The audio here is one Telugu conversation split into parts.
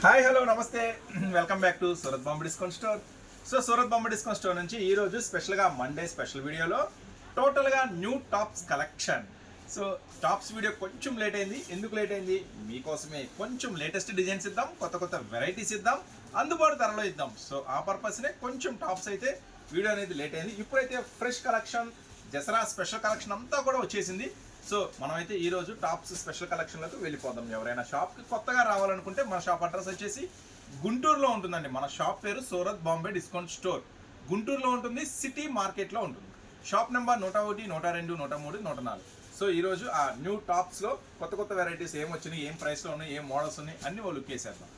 హాయ్ హలో నమస్తే welcome back to Surat Bombay discount store. So Surat Bombay discount store నుంచి ఈరోజు స్పెషల్గా మండే స్పెషల్ వీడియోలో టోటల్గా new tops collection. So tops video కొంచెం లేట్ అయింది. ఎందుకు లేట్ అయింది? మీకోసమే కొంచెం లేటెస్ట్ డిజైన్స్ ఇద్దాం, కొత్త కొత్త వెరైటీస్ ఇద్దాం, అందుబాటు ధరలో ఇద్దాం. సో ఆ పర్పస్నే కొంచెం టాప్స్ అయితే వీడియో అనేది లేట్ అయింది. ఇప్పుడైతే fresh collection, Dasara special collection అంతా కూడా వచ్చేసింది. సో మనమైతే ఈరోజు టాప్స్ స్పెషల్ కలెక్షన్లకు వెళ్ళిపోదాం. ఎవరైనా షాప్కి కొత్తగా రావాలనుకుంటే మన షాప్ అడ్రస్ వచ్చేసి గుంటూరులో ఉంటుందండి. మన షాప్ పేరు సూరత్ బాంబే డిస్కౌంట్ స్టోర్. గుంటూరులో ఉంటుంది, సిటీ మార్కెట్లో ఉంటుంది. Shop number 101, 102, 103, 104. సో ఈరోజు ఆ న్యూ టాప్స్లో కొత్త కొత్త వెరైటీస్ ఏం వచ్చినాయి, ఏం ప్రైస్లో ఉన్నాయి, ఏం మోడల్స్ ఉన్నాయి అన్నీ వాళ్ళు లుక్ వేసేద్దాం.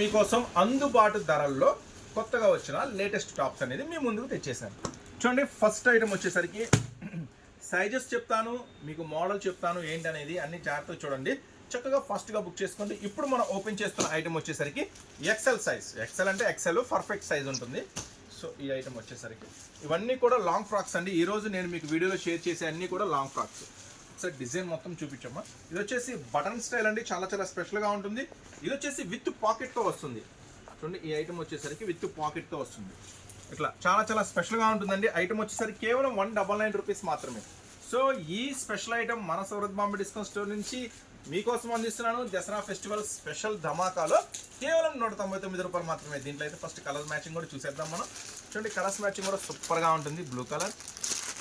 మీకోసం అందుబాటు ధరల్లో కొత్తగా వచ్చిన లేటెస్ట్ టాప్స్ అనేది మీ ముందుకు తెచ్చేసాను. చూడండి, ఫస్ట్ ఐటమ్ వచ్చేసరికి సైజెస్ చెప్తాను, మీకు మోడల్ చెప్తాను ఏంటి అనేది అన్ని జాగ్రత్తగా చూడండి. చక్కగా ఫస్ట్గా బుక్ చేసుకోండి. ఇప్పుడు మనం ఓపెన్ చేస్తున్న ఐటమ్ వచ్చేసరికి ఎక్సెల్ సైజ్. ఎక్సెల్ అంటే ఎక్సెల్ పర్ఫెక్ట్ సైజ్ ఉంటుంది. సో ఈ ఐటమ్ వచ్చేసరికి ఇవన్నీ కూడా లాంగ్ ఫ్రాక్స్ అండి. ఈరోజు నేను మీకు వీడియోలో షేర్ చేసే అన్నీ కూడా లాంగ్ ఫ్రాక్స్. ఒకసారి డిజైన్ మొత్తం చూపించమ్మా. ఇది వచ్చేసి బటన్ స్టైల్ అండి, చాలా చాలా స్పెషల్గా ఉంటుంది. ఇది వచ్చేసి విత్ పాకెట్తో వస్తుంది. చూడండి, ఈ ఐటమ్ వచ్చేసరికి విత్ పాకెట్తో వస్తుంది. ఇట్లా చాలా చాలా స్పెషల్గా ఉంటుందండి. ఐటమ్ వచ్చేసరికి కేవలం 199 రూపీస్ మాత్రమే. సో ఈ స్పెషల్ ఐటమ్ మన సూరత్ బాంబే డిస్కౌంట్ స్టోర్ నుంచి మీకోసం అందిస్తున్నాను. దసరా ఫెస్టివల్ స్పెషల్ ధమాకాలో కేవలం 199 రూపాయలు మాత్రమే. దీంట్లో అయితే ఫస్ట్ కలర్ మ్యాచింగ్ కూడా చూసేద్దాం మనం. చూడండి, కలర్స్ మ్యాచింగ్ కూడా సూపర్గా ఉంటుంది. బ్లూ కలర్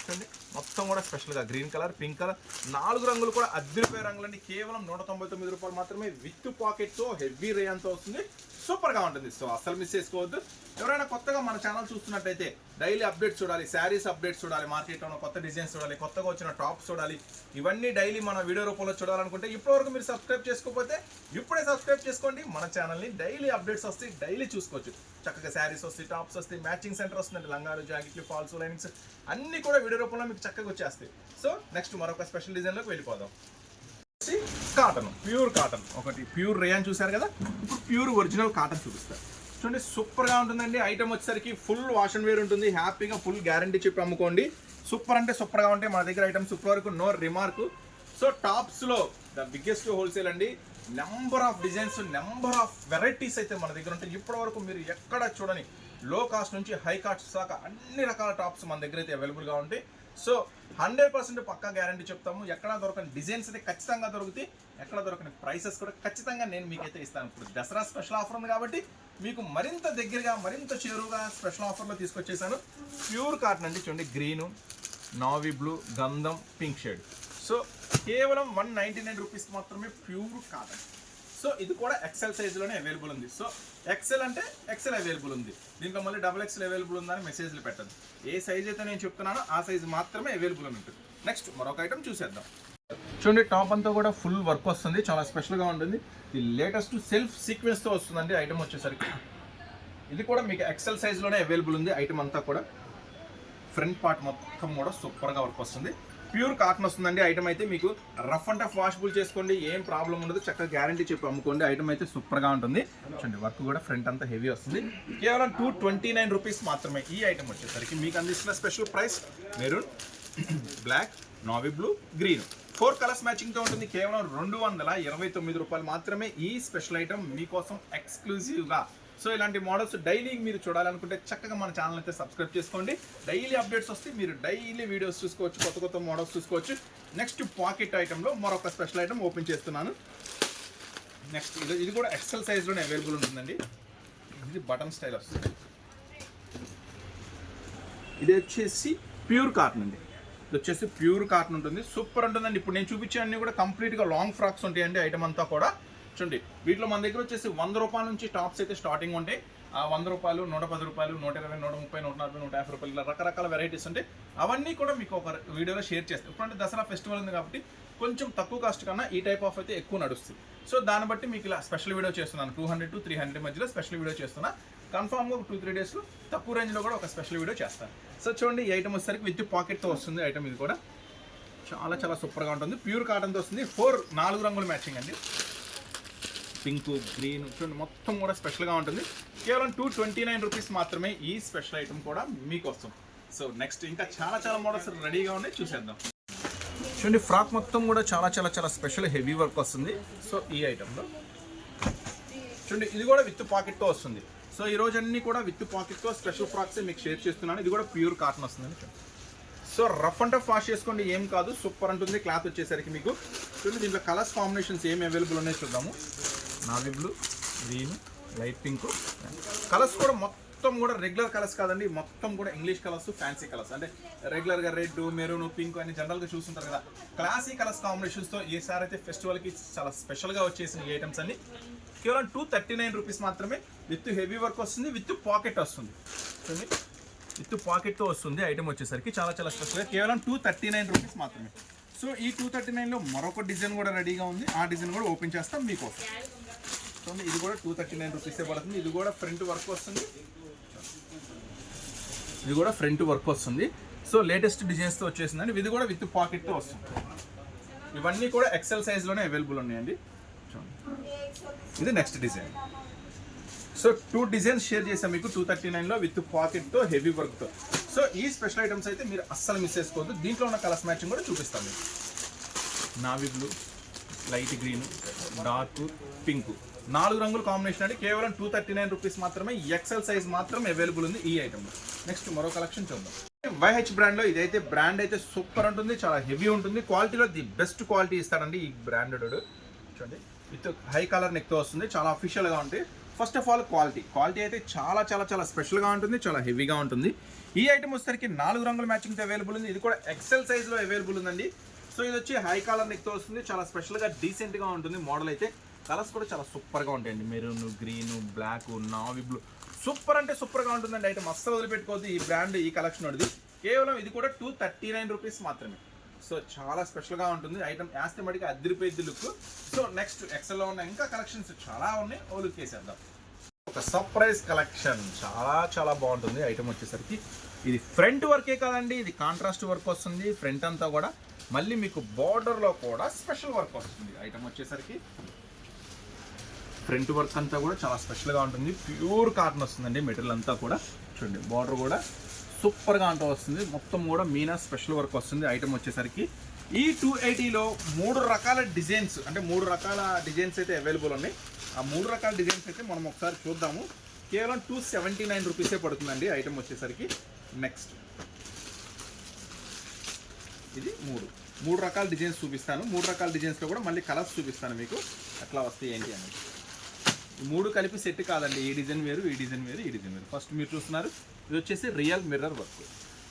చూడండి, మొత్తం కూడా స్పెషల్గా గ్రీన్ కలర్, పింక్ కలర్, 4 రంగులు కూడా అద్దరిపోయే రంగులండి. కేవలం 199 రూపాయలు మాత్రమే. విత్ పాకెట్తో హెవీ రేయంతో వస్తుంది. సూపర్గా ఉంటుంది. సో అసలు మిస్ చేసుకోవద్దు. ఎవరైనా కొత్తగా మన ఛానల్ చూస్తున్నట్టయితే డైలీ అప్డేట్స్ చూడాలి, శారీస్ అప్డేట్స్ చూడాలి, మార్కెట్లో కొత్త డిజైన్స్ చూడాలి, కొత్తగా వచ్చిన టాప్స్ చూడాలి, ఇవన్నీ డైలీ మన వీడియో రూపంలో చూడాలనుకుంటే ఇప్పటివరకు మీరు సబ్స్క్రైబ్ చేసుకోకపోతే ఇప్పుడే సబ్స్క్రైబ్ చేసుకోండి. మన ఛానల్ని డైలీ అప్డేట్స్ వస్తాయి, డైలీ చూసుకోవచ్చు. చక్కగా శారీస్ వస్తాయి, టాప్స్ వస్తాయి, మ్యాచింగ్ సెంటర్ వస్తుందండి. లంగాలు, జాకెట్లు, ఫాల్స్, లైనింగ్స్ అన్నీ కూడా వీడియో రూపంలో మీకు చక్కగా వచ్చేస్తాయి. సో నెక్స్ట్ మరొక స్పెషల్ డిజైన్లోకి వెళ్ళిపోదాం. Cotton, pure cotton. ఒకటి ప్యూర్ రేయాన్ చూసారు కదా, ఇప్పుడు ప్యూర్ ఒరిజినల్ కాటన్ చూపిస్తారు. చూడండి, సూపర్గా ఉంటుందండి. ఐటమ్ వచ్చేసరికి ఫుల్ వాష్ అండ్ వేర్ ఉంటుంది. హ్యాపీగా ఫుల్ గ్యారంటీ చెప్పి అమ్ముకోండి. సూపర్ అంటే సూపర్గా ఉంటాయి మన దగ్గర ఐటమ్స్. ఇప్పటి వరకు నో రిమార్క్. సో టాప్స్లో ద బిగ్గెస్ట్ హోల్సేల్ అండి. Number of designs, number of varieties అయితే మన దగ్గర ఉంటాయి. ఇప్పటి వరకు మీరు ఎక్కడ చూడని లో కాస్ట్ నుంచి హై కాస్ట్ దాకా అన్ని రకాల టాప్స్ మన దగ్గర అయితే అవైలబుల్గా ఉంటాయి. సో 100% పక్కా గ్యారంటీ చెప్తాము. ఎక్కడ దొరకని డిజైన్స్ అయితే ఖచ్చితంగా దొరుకుతాయి. ఎక్కడ దొరకని ప్రైసెస్ కూడా ఖచ్చితంగా నేను మీకైతే ఇస్తాను. ఇప్పుడు దసరా స్పెషల్ ఆఫర్ ఉంది కాబట్టి మీకు మరింత దగ్గరగా, మరింత చేరువుగా స్పెషల్ ఆఫర్లో తీసుకొచ్చేసాను. ప్యూర్ కాటన్ అండి. చూడండి, గ్రీను, నావీ బ్లూ, గంధం, పింక్ షేడ్. సో కేవలం 199 రూపీస్ మాత్రమే ప్యూర్ కాటన్. సో ఇది కూడా ఎక్సెల్ సైజులోనే అవైలబుల్ ఉంది. సో ఎక్సెల్ అంటే ఎక్సెల్ అవైలబుల్ ఉంది. దీంట్లో మళ్ళీ XXL అవైలబుల్ ఉందని మెసేజ్లు పెట్టదు. ఏ సైజ్ అయితే నేను చెప్తున్నానో ఆ సైజు మాత్రమే అవైలబుల్ ఉంటుంది. నెక్స్ట్ మరొక ఐటమ్ చూసేద్దాం. చూడండి, టాప్ అంతా కూడా ఫుల్ వర్క్ వస్తుంది, చాలా స్పెషల్గా ఉంటుంది. ఇది లేటెస్ట్ సెల్ఫ్ సీక్వెన్స్తో వస్తుందండి ఐటమ్ వచ్చేసరికి. ఇది కూడా మీకు ఎక్సెల్ సైజులోనే అవైలబుల్ ఉంది. ఐటమ్ అంతా కూడా ఫ్రంట్ పార్ట్ మొత్తం కూడా సూపర్గా వర్క్ వస్తుంది. ప్యూర్ కాటన్ వస్తుందండి. ఐటమ్ అయితే మీకు రఫ్ అండ్ టఫ్ వాషబుల్ చేసుకోండి, ఏం ప్రాబ్లం ఉండదు. చక్కగా గ్యారంటీ చెప్పి అమ్ముకోండి. ఐటమ్ అయితే సూపర్గా ఉంటుంది. చూడండి, వర్క్ కూడా ఫ్రంట్ అంతా హెవీ వస్తుంది. కేవలం 229 రూపీస్ మాత్రమే. ఈ ఐటమ్ వచ్చేసరికి మీకు అందిస్తున్న special price maroon, black, navy blue, green 4 colours మ్యాచింగ్తో ఉంటుంది. కేవలం 229 రూపాయలు మాత్రమే. ఈ స్పెషల్ ఐటమ్ మీకోసం ఎక్స్క్లూజివ్గా. సో ఇలాంటి మోడల్స్ డైలీ మీరు చూడాలనుకుంటే చక్కగా మన ఛానల్ అయితే సబ్స్క్రైబ్ చేసుకోండి. డైలీ అప్డేట్స్ వస్తే మీరు డైలీ వీడియోస్ చూసుకోవచ్చు, కొత్త కొత్త మోడల్స్ చూసుకోవచ్చు. నెక్స్ట్ పాకెట్ ఐటెంలో మరొక స్పెషల్ ఐటమ్ ఓపెన్ చేస్తున్నాను. నెక్స్ట్ ఇది కూడా ఎక్సెల్ సైజ్లోనే అవైలబుల్ ఉంటుందండి. ఇది బటన్ స్టైల్ వస్తుంది. ఇది వచ్చేసి ప్యూర్ కాటన్ అండి. ఇది వచ్చేసి ప్యూర్ కాటన్ ఉంటుంది. సూపర్ ఉంటుందండి. ఇప్పుడు నేను చూపించే అన్ని కూడా కంప్లీట్గా లాంగ్ ఫ్రాక్స్ ఉంటాయండి. ఐటమ్ అంతా కూడా చూడండి, వీటిలో మన దగ్గర వచ్చేసి 100 రూపాయల నుంచి టాప్స్ అయితే స్టార్టింగ్ ఉంటాయి. 100 రూపాయలు, 110 రూపాయలు, 120, 130, 140, 150 రూపాయలు, ఇలా రకరకాల వెరైటీస్ ఉంటాయి. అవన్నీ కూడా మీకు ఒక వీడియోలో షేర్ చేస్తాను. ఇప్పుడంటే దసరా ఫెస్టివల్ ఉంది కాబట్టి కొంచెం తక్కువ కాస్ట్ కన్నా ఈ టైప్ ఆఫ్ అయితే ఎక్కువ నడుస్తుంది. సో దాన్ని బట్టి మీకు ఇలా స్పెషల్ వీడియో చేస్తున్నాను. 200 to 300 మధ్యలో స్పెషల్ వీడియో చేస్తున్నా. కన్ఫామ్గా ఒక 2-3 డేస్లో తక్కువ రేంజ్లో కూడా ఒక స్పెషల్ వీడియో చేస్తాను. సో చూడండి, ఈ ఐటమ్ వచ్చేసరికి విత్ పాకెట్తో వస్తుంది. ఐటమ్ ఇది కూడా చాలా చాలా సూపర్గా ఉంటుంది. ప్యూర్ కాటన్తో వస్తుంది. 4 రంగుల మ్యాచింగ్ అండి. పింక్, గ్రీన్ చూడండి, మొత్తం కూడా స్పెషల్గా ఉంటుంది. కేవలం 229 రూపీస్ మాత్రమే. ఈ స్పెషల్ ఐటమ్ కూడా మీకోసం. సో నెక్స్ట్ ఇంకా చాలా చాలా మోడల్స్ రెడీగా ఉన్నాయి, చూసేద్దాం. చూడండి, ఫ్రాక్ మొత్తం కూడా చాలా చాలా చాలా స్పెషల్ హెవీ వర్క్ వస్తుంది. సో ఈ ఐటెంలో చూడండి ఇది కూడా విత్ పాకెట్తో వస్తుంది. సో ఈ రోజు అన్ని కూడా విత్ పాకెట్తో స్పెషల్ ఫ్రాక్స్ మీకు షేర్ చేస్తున్నాను. ఇది కూడా ప్యూర్ కాటన్ వస్తుందండి. So rough and tough wash చేసుకోండి, ఏం కాదు, సూపర్ ఉంటుంది క్లాత్ వచ్చేసరికి మీకు. చూడండి దీంట్లో కలర్స్ కాంబినేషన్స్ ఏమి అవైలబుల్ ఉన్నాయో చూద్దాము. Navy blue, green, light pink. Colours కూడా మొత్తం కూడా రెగ్యులర్ కలర్స్ కాదండి, మొత్తం కూడా ఇంగ్లీష్ కలర్స్, ఫ్యాన్సీ కలర్స్. అంటే రెగ్యులర్గా రెడ్, మెరూన్, పింక్ అని జనరల్గా చూస్తుంటారు కదా. క్లాసీ కలర్స్ కాంబినేషన్స్తో ఈసారి అయితే ఫెస్టివల్కి చాలా స్పెషల్గా వచ్చేసిన ఈ ఐటమ్స్ అన్ని కేవలం 239 రూపీస్ మాత్రమే. విత్ హెవీ వర్క్ వస్తుంది, విత్ పాకెట్ వస్తుంది. చూడండి విత్ పాకెట్తో వస్తుంది ఐటమ్ వచ్చేసరికి చాలా చాలా స్పెషల్గా కేవలం 239 రూపీస్ మాత్రమే. సో ఈ 239లో మరొక డిజైన్ కూడా రెడీగా ఉంది, ఆ డిజైన్ కూడా ఓపెన్ చేస్తాం మీకోసం. చూడండి ఇది కూడా 239 రూపీసే పడుతుంది. ఇది కూడా ఫ్రంట్ వర్క్ వస్తుంది, ఇది కూడా ఫ్రంట్ వర్క్ వస్తుంది. సో లేటెస్ట్ డిజైన్స్తో వచ్చేసిందండి. ఇది కూడా విత్ పాకెట్తో వస్తుంది. ఇవన్నీ కూడా ఎక్సెల్ సైజ్లోనే అవైలబుల్ ఉన్నాయండి. చూడండి ఇది next design. So 2 designs share చేసాం మీకు 239లో విత్ పాకెట్తో హెవీ వర్క్తో. సో ఈ స్పెషల్ ఐటమ్స్ అయితే మీరు అస్సలు మిస్ చేసుకోవద్దు. దీంట్లో ఉన్న కలర్స్ మ్యాచింగ్ కూడా చూపిస్తాం మీకు. Navy blue, light green, dark pink, 4 రంగుల కాంబినేషన్ అండి. కేవలం 239 రూపీస్ మాత్రమే. ఎక్సెల్ సైజ్ మాత్రం అవైలబుల్ ఉంది ఈ ఐటమ్. నెక్స్ట్ మరో కలెక్షన్ చూద్దాం. YH బ్రాండ్లో ఇదైతే బ్రాండ్ అయితే సూపర్ ఉంటుంది, చాలా హెవీ ఉంటుంది. క్వాలిటీలో ది బెస్ట్ క్వాలిటీ ఇస్తాడండి ఈ బ్రాండెడ్. చూడండి విత్ హై కలర్ నెక్తో వస్తుంది, చాలా అఫీషియల్గా ఉంటుంది. ఫస్ట్ ఆఫ్ ఆల్ క్వాలిటీ అయితే చాలా చాలా చాలా స్పెషల్గా ఉంటుంది, చాలా హెవీగా ఉంటుంది. ఈ ఐటమ్ వచ్చేసరికి 4 రంగుల మ్యాచింగ్తో అవైలబుల్ ఉంది. ఇది కూడా ఎక్సెల్ సైజ్లో అవైలబుల్ ఉందండి. సో ఇది వచ్చి హై కలర్ నెక్తో వస్తుంది, చాలా స్పెషల్గా డీసెంట్గా ఉంటుంది మోడల్ అయితే. కలర్స్ కూడా చాలా సూపర్గా ఉంటాయండి. Maroon, green, black, navy blue, super అంటే సూపర్గా ఉంటుందండి ఐటమ్. అస్సలు వదిలిపెట్టుకోవద్దు ఈ బ్రాండ్, ఈ కలెక్షన్ ఉంది. కేవలం ఇది కూడా 239 రూపీస్ మాత్రమే. సో చాలా స్పెషల్గా ఉంటుంది ఐటమ్, యాస్టమేటిక్గా అదిరిపోయింది లుక్. సో నెక్స్ట్ ఎక్సెల్లో ఉన్న ఇంకా కలెక్షన్స్ చాలా ఉన్నాయి, ఓ లుక్ వేసేద్దాం. ఒక సర్ప్రైజ్ కలెక్షన్, చాలా చాలా బాగుంటుంది ఐటమ్ వచ్చేసరికి. ఇది ఫ్రంట్ వర్కే కాదండి, ఇది కాంట్రాస్ట్ వర్క్ వస్తుంది ఫ్రంట్ అంతా కూడా. మళ్ళీ మీకు బార్డర్లో కూడా స్పెషల్ వర్క్ వస్తుంది ఐటమ్ వచ్చేసరికి. ఫ్రంట్ వర్క్ అంతా కూడా చాలా స్పెషల్గా ఉంటుంది, ప్యూర్ కాటన్ వస్తుందండి మెటీరియల్ అంతా కూడా. చూడండి బార్డర్ కూడా సూపర్గా అంటూ వస్తుంది, మొత్తం కూడా మీనా స్పెషల్ వర్క్ వస్తుంది ఐటమ్ వచ్చేసరికి. ఈ 280లో 3 రకాల డిజైన్స్, అంటే 3 రకాల డిజైన్స్ అయితే అవైలబుల్ ఉన్నాయి. ఆ 3 రకాల డిజైన్స్ అయితే మనం ఒకసారి చూద్దాము. కేవలం 279 రూపీసే పడుతుందండి ఐటమ్ వచ్చేసరికి. నెక్స్ట్ ఇది 3 రకాల డిజైన్స్ చూపిస్తాను. 3 రకాల డిజైన్స్లో కూడా మళ్ళీ కలర్స్ చూపిస్తాను మీకు ఎట్లా వస్తాయి ఏంటి అని. 3 కలిపి సెట్ కాదండి, ఈ డిజైన్ వేరు, ఈ డిజైన్ వేరు, ఈ డిజైన్ వేరు. ఫస్ట్ మీరు చూస్తున్నారు ఇది వచ్చేసి రియల్ మిర్రర్ వర్క్,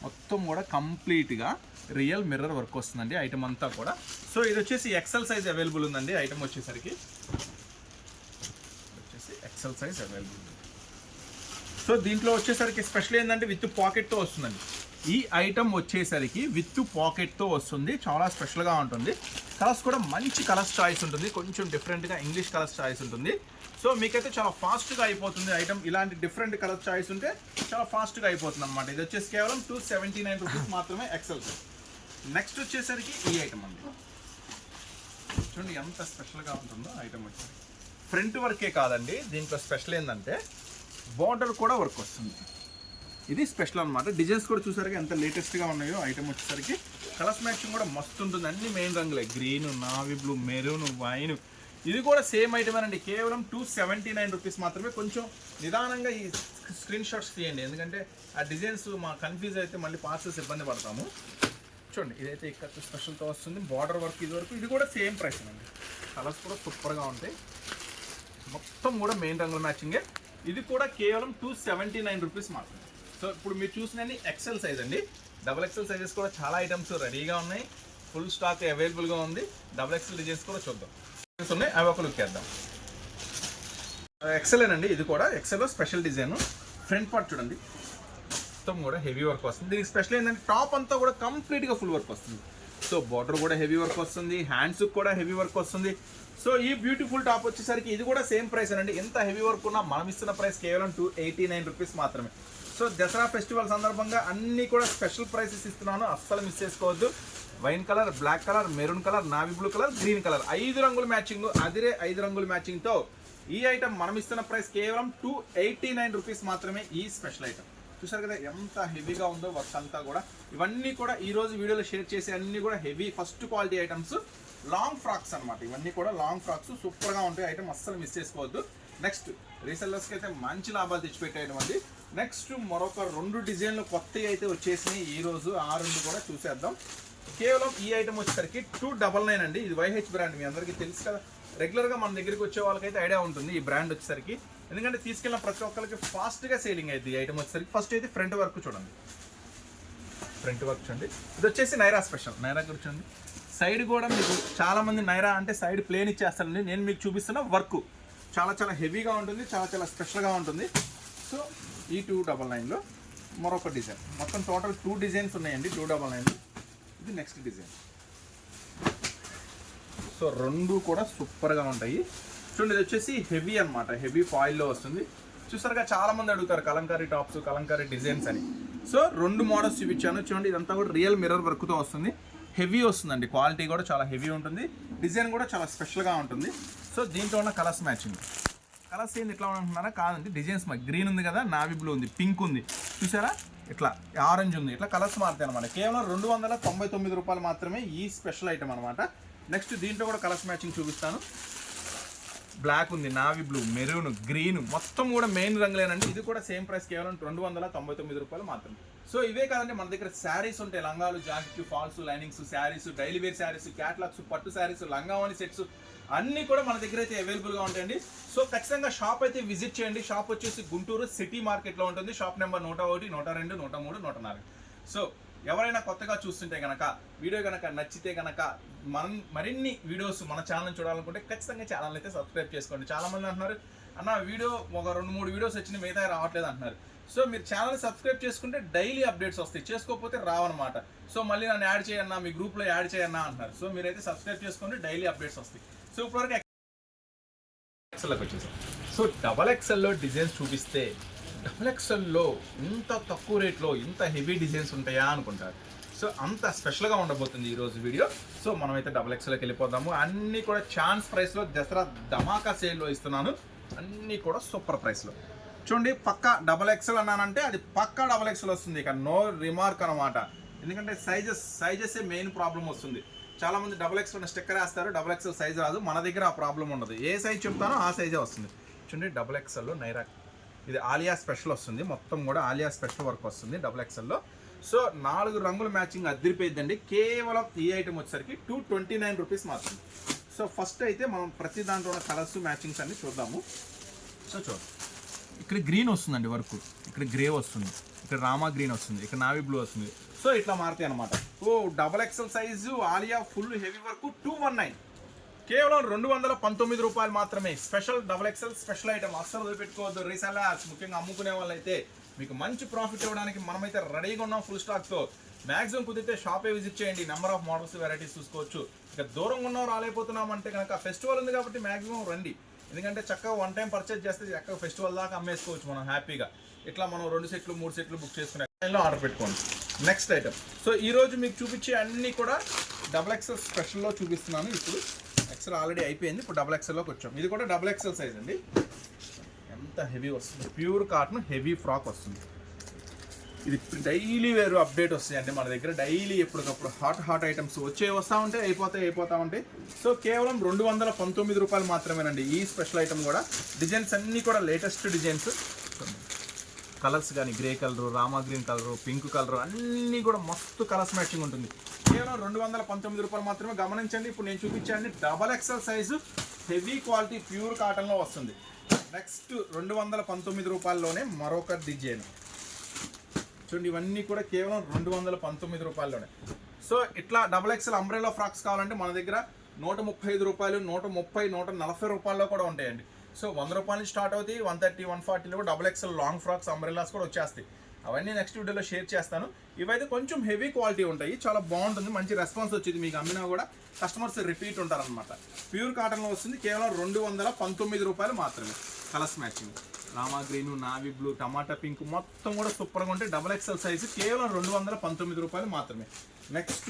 మొత్తం కూడా కంప్లీట్గా రియల్ మిర్రర్ వర్క్ వస్తుందండి ఐటమ్ అంతా కూడా. సో ఇది వచ్చేసి ఎక్సెల్ సైజ్ అవైలబుల్ ఉందండి ఐటమ్ వచ్చేసరికి. ఎక్సెల్ సైజ్ అవైలబుల్ ఉంది. సో దీంట్లో వచ్చేసరికి స్పెషల్ ఏంటంటే విత్ పాకెట్తో వస్తుందండి. ఈ ఐటమ్ వచ్చేసరికి విత్ పాకెట్తో వస్తుంది, చాలా స్పెషల్గా ఉంటుంది. కలర్స్ కూడా మంచి కలర్స్ చాయిస్ ఉంటుంది, కొంచెం డిఫరెంట్గా ఇంగ్లీష్ కలర్స్ చాయిస్ ఉంటుంది. సో మీకైతే చాలా ఫాస్ట్గా అయిపోతుంది ఐటమ్. ఇలాంటి డిఫరెంట్ కలర్ చాయిస్ ఉంటే చాలా ఫాస్ట్గా అయిపోతుంది అనమాట. ఇది వచ్చేసి కేవలం 279 రూపీస్ మాత్రమే ఎక్సెల్. నెక్స్ట్ వచ్చేసరికి ఈ ఐటమ్ అండి. చూడండి ఎంత స్పెషల్గా ఉంటుందో ఐటమ్ వచ్చేసరికి. ఫ్రంట్ వర్కే కాదండి, దీంట్లో స్పెషల్ ఏంటంటే బార్డర్ కూడా వర్క్ వస్తుంది. ఇది స్పెషల్ అనమాట. డిజైన్స్ కూడా చూసారుగా ఎంత లేటెస్ట్గా ఉన్నాయో ఐటమ్ వచ్చేసరికి. కలర్స్ మ్యాచింగ్ కూడా మస్తు ఉంటుంది, అన్ని మెయిన్ రంగులే, green, navy blue, maroon, wine. ఇది కూడా సేమ్ ఐటమ్ అండి, కేవలం 279 రూపీస్ మాత్రమే. కొంచెం నిదానంగా ఈ స్క్రీన్ షాట్స్ తీయండి, ఎందుకంటే ఆ డిజైన్స్ మా కన్ఫ్యూజ్ అయితే మళ్ళీ పార్సల్స్ ఇబ్బంది పడతాము. చూడండి ఇదైతే ఇక్కడ స్పెషల్తో వస్తుంది, బార్డర్ వర్క్ ఇది వరకు. ఇది కూడా సేమ్ ప్రైస్ అండి, కలర్స్ కూడా సూపర్గా ఉంటాయి, మొత్తం కూడా మెయిన్ రంగుల మ్యాచింగే. ఇది కూడా కేవలం 279 రూపీస్ మాత్రమే. సో ఇప్పుడు మీరు చూసినవి ఎక్సెల్ సైజ్ అండి. డబుల్ ఎక్సెల్ సైజెస్ కూడా చాలా ఐటమ్స్ రెడీగా ఉన్నాయి, ఫుల్ స్టాక్ అవైలబుల్గా ఉంది. డబుల్ ఎక్సెల్ డిజైన్స్ కూడా చూద్దాం ఉన్నాయి, అవి ఒక లుక్ వేద్దాం. ఎక్సెలేనండి, ఇది కూడా ఎక్సెల్లో స్పెషల్ డిజైన్. ఫ్రంట్ పార్ట్ చూడండి మొత్తం కూడా హెవీ వర్క్ వస్తుంది. దీనికి స్పెషల్ ఏంటంటే టాప్ అంతా కూడా కంప్లీట్గా ఫుల్ వర్క్ వస్తుంది. సో బార్డర్ కూడా హెవీ వర్క్ వస్తుంది, హ్యాండ్స్ కూడా హెవీ వర్క్ వస్తుంది. సో ఈ బ్యూటిఫుల్ టాప్ వచ్చేసరికి ఇది కూడా సేమ్ ప్రైస్ అండి. ఎంత హెవీ వర్క్ ఉన్నా మనం ఇస్తున్న ప్రైస్ కేవలం 289 రూపీస్ మాత్రమే. సో దసరా ఫెస్టివల్ సందర్భంగా అన్నీ కూడా స్పెషల్ ప్రైసెస్ ఇస్తున్నాను, అస్సలు మిస్ చేసుకోవద్దు. Wine colour, black colour, maroon colour, navy blue colour, green colour, 5 రంగుల మ్యాచింగ్. అదిరే 5 రంగుల మ్యాచింగ్తో ఈ ఐటమ్ మనం ఇస్తున్న ప్రైస్ కేవలం 289 రూపీస్ మాత్రమే. ఈ స్పెషల్ ఐటమ్ చూసారు కదా ఎంత హెవీగా ఉందో వర్క్ అంతా కూడా. ఇవన్నీ కూడా ఈ రోజు వీడియోలో షేర్ చేసే అన్ని కూడా heavy first quality items, long frocks అనమాట. ఇవన్నీ కూడా లాంగ్ ఫ్రాక్స్ సూపర్గా ఉంటాయి ఐటమ్, అస్సలు మిస్ చేసుకోవద్దు. నెక్స్ట్ రీసెల్లర్స్కి అయితే మంచి లాభాలు తెచ్చిపెట్టేయమండి. నెక్స్ట్ మరొక 2 డిజైన్లు కొత్తవి అయితే వచ్చేసినాయి ఈరోజు. ఆ 2 కూడా చూసేద్దాం. కేవలం ఈ ఐటమ్ వచ్చేసరికి 299 అండి. ఇది వైహెచ్ బ్రాండ్, మీ అందరికీ తెలుసు కదా. రెగ్యులర్గా మన దగ్గరికి వచ్చే వాళ్ళకైతే ఐడియా ఉంటుంది ఈ బ్రాండ్ వచ్చేసరికి, ఎందుకంటే తీసుకెళ్ళిన ప్రతి ఒక్కరికి ఫాస్ట్గా సేలింగ్ అయితే ఈ ఐటమ్ వచ్చేసరికి. ఫస్ట్ అయితే ఫ్రంట్ వర్క్ చూడండి, ఫ్రంట్ వర్క్ చూడండి. ఇది వచ్చేసి నైరా స్పెషల్. నైరా చూడండి, సైడ్ కూడా మీకు చాలామంది నైరా అంటే సైడ్ ప్లేన్ ఇచ్చేస్తారండి. నేను మీకు చూపిస్తున్న వర్క్ చాలా చాలా హెవీగా ఉంటుంది, చాలా చాలా స్పెషల్గా ఉంటుంది. సో ఈ 299లో మరొక డిజైన్, మొత్తం టోటల్ 2 డిజైన్స్ ఉన్నాయండి 299. ఇది నెక్స్ట్ డిజైన్. సో 2 కూడా సూపర్గా ఉంటాయి చూడండి. ఇది వచ్చేసి హెవీ అనమాట, హెవీ ఫాయిల్లో వస్తుంది. చూసారుగా చాలామంది అడుగుతారు కలంకారీ టాప్స్, కలంకారీ డిజైన్స్ అని. సో 2 మోడల్స్ చూపించాను చూడండి. ఇదంతా కూడా రియల్ మిర్రర్ వర్క్తో వస్తుంది, హెవీ వస్తుందండి. క్వాలిటీ కూడా చాలా హెవీ ఉంటుంది, డిజైన్ కూడా చాలా స్పెషల్గా ఉంటుంది. సో దీంట్లో ఉన్న కలర్స్ మ్యాచింగ్, కలర్స్ ఏంది ఇట్లా ఉంటున్నారా కాదండి, డిజైన్స్ గ్రీన్ ఉంది కదా, నావీ బ్లూ ఉంది, పింక్ ఉంది, చూసారా ఇట్లా ఆరెంజ్ ఉంది, ఇట్లా కలర్స్ మారుతాయి అనమాట. కేవలం 299 రూపాయలు మాత్రమే ఈ స్పెషల్ ఐటమ్ అనమాట. నెక్స్ట్ దీంట్లో కూడా కలర్స్ మ్యాచింగ్ చూపిస్తాను. బ్లాక్ ఉంది, నావీ బ్లూ, మెరూన్, గ్రీన్, మొత్తం కూడా మెయిన్ రంగులేనండి. ఇది కూడా సేమ్ ప్రైస్, కేవలం 299 రూపాయలు మాత్రమే. సో ఇవే కాదండి, మన దగ్గర శారీస్ ఉంటాయి, లంగాలు, జాకెట్లు, falls, linings, saris, daily wear saris, catalogues, పట్టు శారీస్, లంగావని సెట్స్ అన్నీ కూడా మన దగ్గర అయితే అవైలబుల్గా ఉంటాయండి. సో ఖచ్చితంగా షాప్ అయితే విజిట్ చేయండి. షాప్ వచ్చేసి గుంటూరు సిటీ మార్కెట్లో ఉంటుంది. Shop number 101, 102, 103, 104. సో ఎవరైనా కొత్తగా చూస్తుంటే కనుక, వీడియో కనుక నచ్చితే కనుక, మరిన్ని వీడియోస్ మన ఛానల్ చూడాలనుకుంటే ఖచ్చితంగా ఛానల్ అయితే సబ్స్క్రైబ్ చేసుకోండి. చాలామంది అంటున్నారు అన్న వీడియో ఒక 2-3 వీడియోస్ వచ్చినాయి, మిగతా రావట్లేదు అంటున్నారు. సో మీరు ఛానల్ సబ్స్క్రైబ్ చేసుకుంటే డైలీ అప్డేట్స్ వస్తాయి, చేసుకోకపోతే రావన్నమాట. సో మళ్ళీ నన్ను యాడ్ చేయన్నా, మీ గ్రూప్లో యాడ్ చేయన్నా అంటున్నారు. సో మీరైతే సబ్స్క్రైబ్ చేసుకోండి, డైలీ అప్డేట్స్ వస్తాయి. సో ఇప్పటివరకు ఎక్సెల్లోకి వచ్చేసాం. సో XXLలో డిజైన్స్ చూపిస్తే, XXLలో ఇంత తక్కువ రేట్లో ఇంత హెవీ డిజైన్స్ ఉంటాయా అనుకుంటారు. సో అంత స్పెషల్గా ఉండబోతుంది ఈరోజు వీడియో. సో మనమైతే XXLకి వెళ్ళిపోదాము. అన్నీ కూడా ఛాన్స్ ప్రైస్లో, దసరా ధమాకా సేల్లో ఇస్తున్నాను. అన్నీ కూడా సూపర్ ప్రైస్లో చూడండి. పక్కా XXL అన్నానంటే అది పక్కా XXL వస్తుంది, ఇక నో రిమార్క్ అనమాట. ఎందుకంటే సైజెసే మెయిన్ ప్రాబ్లం వస్తుంది. చాలామంది XXL స్టిక్కర్ వేస్తారు, XXL సైజ్ రాదు. మన దగ్గర ఆ ప్రాబ్లం ఉండదు, ఏ సైజ్ చెప్తానో ఆ సైజే వస్తుంది. చూడండి XXLలో నైరా, ఇది ఆలియా స్పెషల్ వస్తుంది, మొత్తం కూడా ఆలియా స్పెషల్ వర్క్ వస్తుంది XXLలో. సో 4 రంగుల మ్యాచింగ్ అదిరిపోయిందండి. కేవలం ఈ ఐటమ్ వచ్చేసరికి 229 రూపీస్ మాత్రమే. సో ఫస్ట్ అయితే మనం ప్రతి దాంట్లో ఉన్న కలర్స్ మ్యాచింగ్స్ అన్ని చూద్దాము. సో చూడండి, ఇక్కడ గ్రీన్ వస్తుందండి వర్క్, ఇక్కడ గ్రే వస్తుంది, ఇక్కడ రామా గ్రీన్ వస్తుంది, ఇక్కడ నావీ బ్లూ వస్తుంది. సో ఇట్లా మారుతాయి అనమాట. ఓ XXL size Alia full heavy work 219, కేవలం 219 రూపాయలు మాత్రమే. స్పెషల్ XXL స్పెషల్ ఐటమ్, అస్సలు వదిలిపెట్టుకోవద్దు. రీసెల్లర్స్ ముఖ్యంగా అమ్ముకునే వాళ్ళైతే మీకు మంచి ప్రాఫిట్ ఇవ్వడానికి మనమైతే రెడీగా ఉన్నాం ఫుల్ స్టాక్తో. మ్యాక్సిమం కుదిరితే షాపే విజిట్ చేయండి, నెంబర్ ఆఫ్ మోడల్స్, వెరైటీస్ చూసుకోవచ్చు. ఇక దూరంగా ఉన్నాం రాలేకపోతున్నాం అంటే కనుక ఫెస్టివల్ ఉంది కాబట్టి మ్యాక్సిమం రండి. ఎందుకంటే చక్కగా 1 టైం పర్చేజ్ చేస్తే చక్కగా ఫెస్టివల్ దాకా అమ్మేసుకోవచ్చు మనం హ్యాపీగా. ఇట్లా మనం 2 సెట్లు 3 సెట్లు బుక్ చేసుకునే టైంలో ఆర్డర్ పెట్టుకోండి. Next item. సో ఈరోజు మీకు చూపించే అన్నీ కూడా XXL స్పెషల్లో చూపిస్తున్నాను. ఇప్పుడు XL ఆల్రెడీ అయిపోయింది, ఇప్పుడు XXLలోకి వచ్చాం. ఇది కూడా XXL సైజ్ అండి. ఎంత హెవీ వస్తుంది, ప్యూర్ కాటన్ హెవీ ఫ్రాక్ వస్తుంది. ఇది డైలీ వేరు అప్డేట్ వస్తాయండి మన దగ్గర. డైలీ ఎప్పటికప్పుడు హాట్ ఐటమ్స్ వస్తూ ఉంటాయి, అయిపోతూ ఉంటాయి. సో కేవలం 219 రూపాయలు మాత్రమేనండి ఈ స్పెషల్ ఐటమ్ కూడా. డిజైన్స్ అన్నీ కూడా లేటెస్ట్ డిజైన్స్, కలర్స్ కానీ grey colour, Rama green colour, pink colour, అన్నీ కూడా మస్తు కలర్స్ మ్యాచింగ్ ఉంటుంది. కేవలం 219 రూపాయలు మాత్రమే. గమనించండి, ఇప్పుడు నేను చూపించాను XXL size heavy quality pure కాటన్లో వస్తుంది. నెక్స్ట్ 219 రూపాయల్లోనే మరొక డిజైన్ చూడండి. ఇవన్నీ కూడా కేవలం 219 రూపాయల్లోనే. సో ఇట్లా XXL అంబ్రెల్లా ఫ్రాక్స్ కావాలంటే మన దగ్గర 135 రూపాయలు, 130, 140 రూపాయల్లో కూడా ఉంటాయండి. సో 100 రూపాయల నుంచి స్టార్ట్ అవుతాయి, 130, 140లో కూడా XXL లాంగ్ ఫ్రాక్స్, అంబ్రెల్లాస్ కూడా వచ్చేస్తాయి. అవన్నీ నెక్స్ట్ వీడియోలో షేర్ చేస్తాను. ఇవైతే కొంచెం హెవీ క్వాలిటీ ఉంటాయి, చాలా బాగుంటుంది, మంచి రెస్పాన్స్ వచ్చింది. మీకు అమ్మినా కూడా కస్టమర్స్ రిపీట్ ఉంటారనమాట. ప్యూర్ కాటన్లో వస్తుంది, కేవలం 219 రూపాయలు మాత్రమే. Colours matching Rama green, navy blue, టమాటా పింక్ మొత్తం కూడా సూపర్గా ఉంటాయి. XXL సైజు కేవలం 219 రూపాయలు మాత్రమే. నెక్స్ట్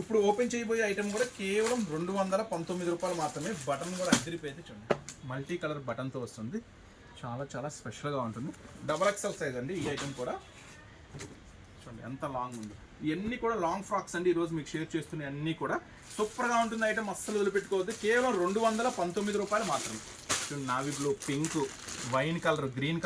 ఇప్పుడు ఓపెన్ చేయబోయే ఐటమ్ కూడా కేవలం 219 రూపాయలు మాత్రమే. బటన్ కూడా అదిరిపోయింది చూడండి, మల్టీ కలర్ బటన్తో వస్తుంది, చాలా చాలా స్పెషల్గా ఉంటుంది. XXL సైజ్ అండి ఈ ఐటమ్ కూడా. చూడండి ఎంత లాంగ్ ఉంది. ఇవన్నీ కూడా లాంగ్ ఫ్రాక్స్ అండి ఈరోజు మీకు షేర్ చేస్తున్నాయి. అన్నీ కూడా సూపర్గా ఉంటుంది ఐటమ్, అస్సలు వదిలిపెట్టుకోవద్దు. కేవలం 219 రూపాయలు మాత్రమే. Navy blue, pink, wine colour, green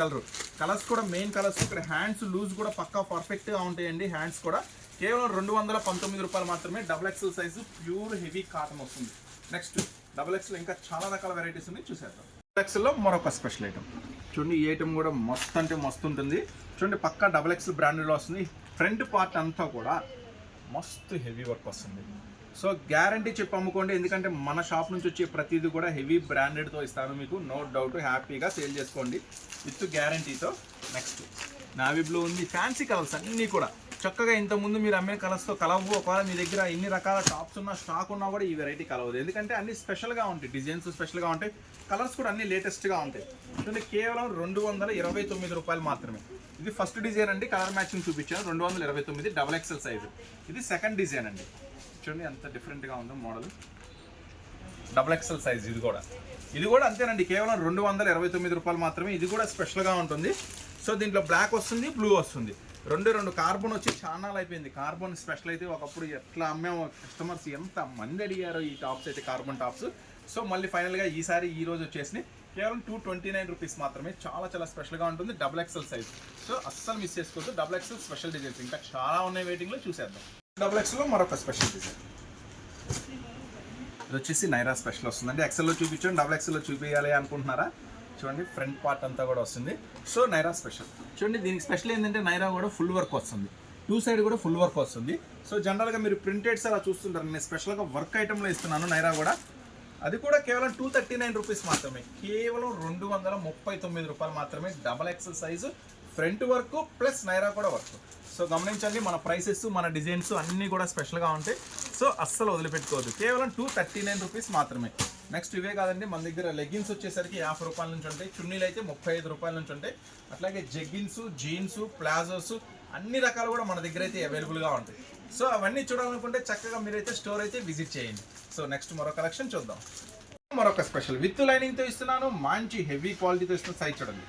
colours కూడా మెయిన్ కలర్స్. ఇక్కడ హ్యాండ్స్ లూజ్ కూడా పక్కా పర్ఫెక్ట్గా ఉంటాయండి. హ్యాండ్స్ కూడా కేవలం 219 రూపాయలు మాత్రమే. Double XL size pure heavy cotton వస్తుంది. నెక్స్ట్ డబుల్ ఎక్స్ఎల్ ఇంకా చాలా రకాల వెరైటీస్ ఉన్నాయి, చూసేద్దాం. డబుల్ ఎక్స్ఎల్లో మరొక స్పెషల్ ఐటమ్ చూడండి. ఈ ఐటమ్ కూడా మస్తు అంటే మస్తు ఉంటుంది చూడండి. పక్కా డబుల్ ఎక్స్ఎల్ బ్రాండెడ్లో వస్తుంది. ఫ్రంట్ పార్ట్ అంతా కూడా మస్తు హెవీ వర్క్ వస్తుంది. సో గ్యారంటీ చెప్పి అమ్ముకోండి, ఎందుకంటే మన షాప్ నుంచి వచ్చే ప్రతిదీ కూడా హెవీ బ్రాండెడ్తో ఇస్తాను మీకు. నో డౌట్, హ్యాపీగా సేల్ చేసుకోండి విత్ గ్యారంటీతో. నెక్స్ట్ నావీ బ్లూ ఉంది. ఫ్యాన్సీ కలర్స్ అన్నీ కూడా చక్కగా ఇంతకుముందు మీరు అమ్మే కలర్స్తో కలవు. ఒకవేళ మీ దగ్గర ఎన్ని రకాల టాప్స్ ఉన్నా, స్టాక్ ఉన్నా కూడా ఈ వెరైటీ కలవదు, ఎందుకంటే అన్ని స్పెషల్గా ఉంటాయి. డిజైన్స్ స్పెషల్గా ఉంటాయి, కలర్స్ కూడా అన్ని లేటెస్ట్గా ఉంటాయి. చూడండి కేవలం 229 రూపాయలు మాత్రమే. ఇది ఫస్ట్ డిజైన్ అండి, కలర్ మ్యాచింగ్ చూపించాను. 229 డబుల్ ఎక్స్ఎల్ సైజు. ఇది సెకండ్ డిజైన్ అండి. చూడండి ఎంత డిఫరెంట్గా ఉందో మోడల్. డబుల్ ఎక్స్ఎల్ సైజ్ ఇది కూడా అంతేనండి, కేవలం 229 రూపాయలు మాత్రమే. ఇది కూడా స్పెషల్గా ఉంటుంది. సో దీంట్లో బ్లాక్ వస్తుంది, బ్లూ వస్తుంది. రెండు కార్బన్ వచ్చి చాలా అయిపోయింది. కార్బన్ స్పెషల్ అయితే ఒకప్పుడు ఎట్లా అమ్మాము, కస్టమర్స్ ఎంత మంది అడిగారో ఈ టాప్స్ అయితే, కార్బన్ టాప్స్. సో మళ్ళీ ఫైనల్గా ఈ రోజు వచ్చేసి కేవలం 229 రూపీస్ మాత్రమే. చాలా స్పెషల్గా ఉంటుంది. Double XL size. సో అస్సలు మిస్ చేసుకోవద్దు. డబుల్ ఎక్స్ఎల్ స్పెషల్ డిజైన్స్ ఇంకా చాలా ఉన్నాయి, వెయిటింగ్లో చూసేద్దాం. డబుల్ ఎక్స్ఎల్లో మరొక స్పెషల్ డిజైన్ ఇది వచ్చేసి నైరా స్పెషల్ వస్తుందండి. ఎక్స్ఎల్లో చూపించండి, డబుల్ ఎక్స్ఎల్లో చూపించాలి అనుకుంటున్నారా? చూడండి ఫ్రంట్ పార్ట్ అంతా కూడా వస్తుంది. సో నైరా స్పెషల్ చూడండి. దీనికి స్పెషల్ ఏంటంటే నైరా కూడా ఫుల్ వర్క్ వస్తుంది, 2 సైడ్ కూడా ఫుల్ వర్క్ వస్తుంది. సో జనరల్గా మీరు ప్రింటెడ్స్ అలా చూస్తుంటారు, నేను స్పెషల్గా వర్క్ ఐటెంలో ఇస్తున్నాను నైరా కూడా. అది కూడా కేవలం 239 రూపీస్ మాత్రమే. కేవలం 239 రూపాయలు మాత్రమే. Double XL size, front work plus Naira కూడా వర్క్. సో గమనించండి, మన ప్రైసెస్, మన డిజైన్స్ అన్నీ కూడా స్పెషల్గా ఉంటాయి. సో అస్సలు వదిలిపెట్టుకోవద్దు. కేవలం 239 రూపీస్ మాత్రమే. నెక్స్ట్ ఇవే కాదండి, మన దగ్గర లెగ్గిన్స్ వచ్చేసరికి 50 రూపాయల నుంచి ఉంటాయి. చున్నీలు అయితే 35 రూపాయల నుంచి ఉంటాయి. అట్లాగే జెగ్గిన్స్, జీన్స్, ప్లాజోస్ అన్ని రకాలు కూడా మన దగ్గర అయితే అవైలబుల్గా ఉంటాయి. సో అవన్నీ చూడాలనుకుంటే చక్కగా మీరైతే స్టోర్ అయితే విజిట్ చేయండి. సో నెక్స్ట్ మరొక కలెక్షన్ చూద్దాం. మరొక స్పెషల్ విత్ లైనింగ్తో ఇస్తున్నాను. మంచి హెవీ క్వాలిటీతో ఇస్తున్న సైజ్ చూడండి.